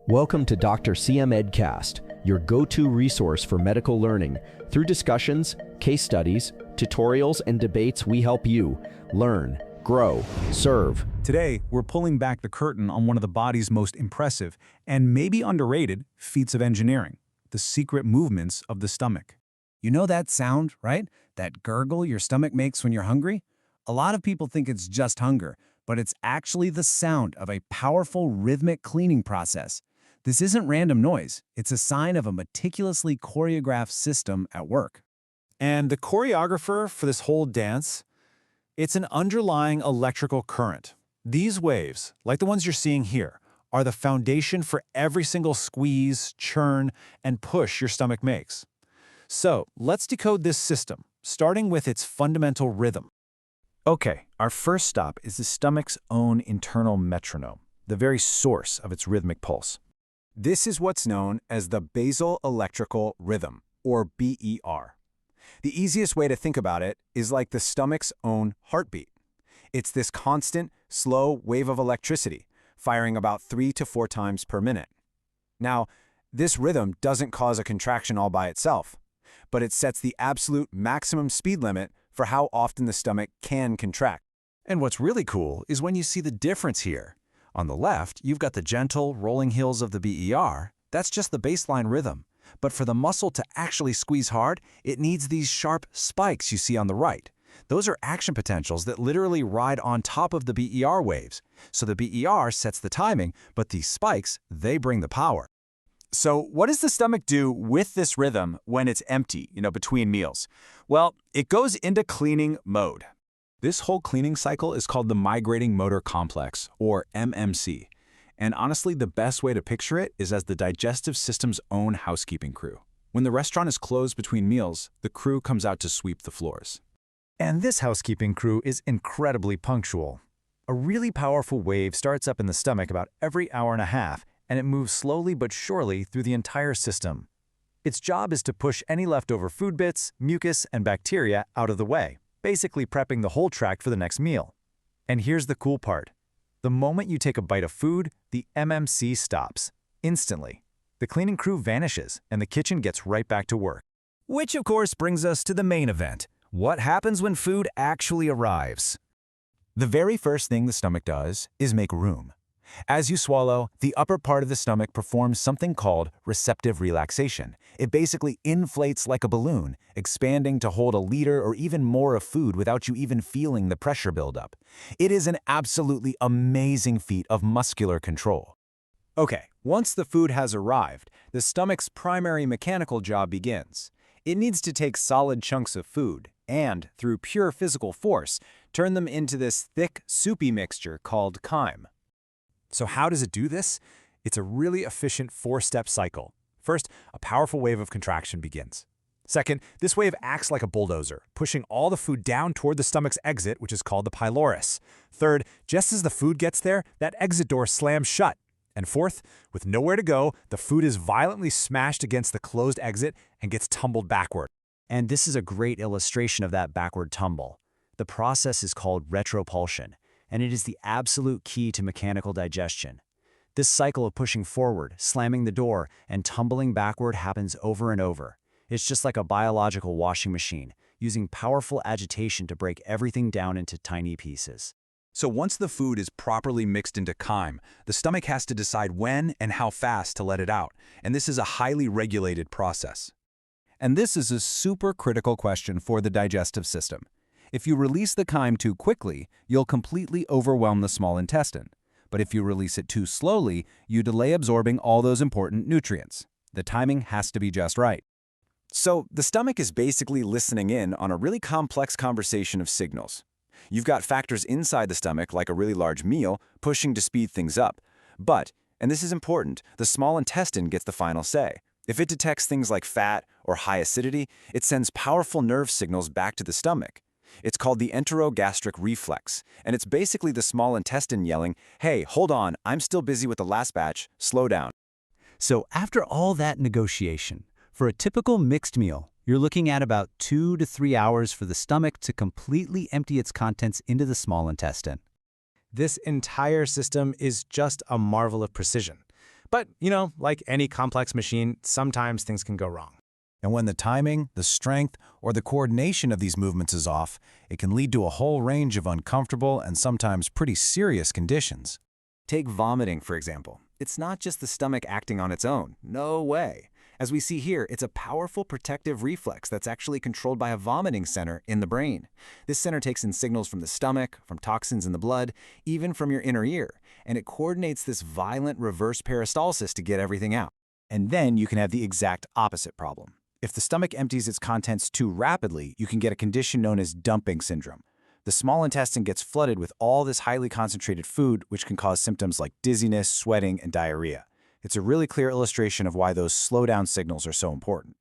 Welcome to Dr. CM Edcast, your go-to resource for medical learning. Through discussions, case studies, tutorials, and debates, we help you learn, grow, serve. Today, we're pulling back the curtain on one of the body's most impressive and maybe underrated feats of engineering, the secret movements of the stomach. You know that sound, right? That gurgle your stomach makes when you're hungry? A lot of people think it's just hunger, but it's actually the sound of a powerful rhythmic cleaning process. This isn't random noise. It's a sign of a meticulously choreographed system at work. And the choreographer for this whole dance, it's an underlying electrical current. These waves, like the ones you're seeing here, are the foundation for every single squeeze, churn, and push your stomach makes. So let's decode this system, starting with its fundamental rhythm. Okay, our first stop is the stomach's own internal metronome, the very source of its rhythmic pulse. This is what's known as the basal electrical rhythm, or BER. The easiest way to think about it is like the stomach's own heartbeat. It's this constant, slow wave of electricity, firing about 3 to 4 times per minute. Now, this rhythm doesn't cause a contraction all by itself, but it sets the absolute maximum speed limit for how often the stomach can contract. And what's really cool is when you see the difference here. On the left, you've got the gentle, rolling hills of the BER. That's just the baseline rhythm. But for the muscle to actually squeeze hard, it needs these sharp spikes you see on the right. Those are action potentials that literally ride on top of the BER waves. So the BER sets the timing, but these spikes, they bring the power. So what does the stomach do with this rhythm when it's empty, between meals? Well, it goes into cleaning mode. This whole cleaning cycle is called the migrating motor complex, or MMC. And honestly, the best way to picture it is as the digestive system's own housekeeping crew. When the restaurant is closed between meals, the crew comes out to sweep the floors. And this housekeeping crew is incredibly punctual. A really powerful wave starts up in the stomach about every hour and a half, and it moves slowly but surely through the entire system. Its job is to push any leftover food bits, mucus, and bacteria out of the way, basically prepping the whole tract for the next meal. And here's the cool part. The moment you take a bite of food, the MMC stops, instantly. The cleaning crew vanishes, and the kitchen gets right back to work. Which of course brings us to the main event. What happens when food actually arrives? The very first thing the stomach does is make room. As you swallow, the upper part of the stomach performs something called receptive relaxation. It basically inflates like a balloon, expanding to hold a liter or even more of food without you even feeling the pressure buildup. It is an absolutely amazing feat of muscular control. Okay, once the food has arrived, the stomach's primary mechanical job begins. It needs to take solid chunks of food and, through pure physical force, turn them into this thick, soupy mixture called chyme. So how does it do this? It's a really efficient 4-step cycle. First, a powerful wave of contraction begins. Second, this wave acts like a bulldozer, pushing all the food down toward the stomach's exit, which is called the pylorus. Third, just as the food gets there, that exit door slams shut. And fourth, with nowhere to go, the food is violently smashed against the closed exit and gets tumbled backward. And this is a great illustration of that backward tumble. The process is called retropulsion, and it is the absolute key to mechanical digestion. This cycle of pushing forward, slamming the door, and tumbling backward happens over and over. It's just like a biological washing machine, using powerful agitation to break everything down into tiny pieces. So once the food is properly mixed into chyme, the stomach has to decide when and how fast to let it out, and this is a highly regulated process. And this is a super critical question for the digestive system. If you release the chyme too quickly, you'll completely overwhelm the small intestine. But if you release it too slowly, you delay absorbing all those important nutrients. The timing has to be just right. So the stomach is basically listening in on a really complex conversation of signals. You've got factors inside the stomach, like a really large meal, pushing to speed things up. But, and this is important, the small intestine gets the final say. If it detects things like fat or high acidity, it sends powerful nerve signals back to the stomach. It's called the enterogastric reflex, and it's basically the small intestine yelling, "Hey, hold on, I'm still busy with the last batch, slow down." So after all that negotiation, for a typical mixed meal, you're looking at about 2 to 3 hours for the stomach to completely empty its contents into the small intestine. This entire system is just a marvel of precision. But, like any complex machine, sometimes things can go wrong. And when the timing, the strength, or the coordination of these movements is off, it can lead to a whole range of uncomfortable and sometimes pretty serious conditions. Take vomiting, for example. It's not just the stomach acting on its own. No way. As we see here, it's a powerful protective reflex that's actually controlled by a vomiting center in the brain. This center takes in signals from the stomach, from toxins in the blood, even from your inner ear, and it coordinates this violent reverse peristalsis to get everything out. And then you can have the exact opposite problem. If the stomach empties its contents too rapidly, you can get a condition known as dumping syndrome. The small intestine gets flooded with all this highly concentrated food, which can cause symptoms like dizziness, sweating, and diarrhea. It's a really clear illustration of why those slowdown signals are so important.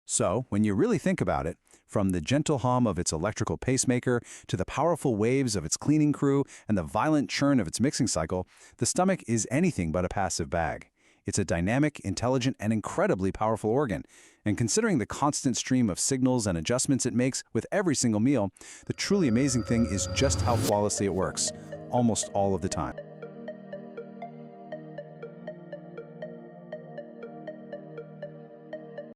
So, when you really think about it, from the gentle hum of its electrical pacemaker to the powerful waves of its cleaning crew and the violent churn of its mixing cycle, the stomach is anything but a passive bag. It's a dynamic, intelligent, and incredibly powerful organ. And considering the constant stream of signals and adjustments it makes with every single meal, the truly amazing thing is just how flawlessly it works, almost all of the time.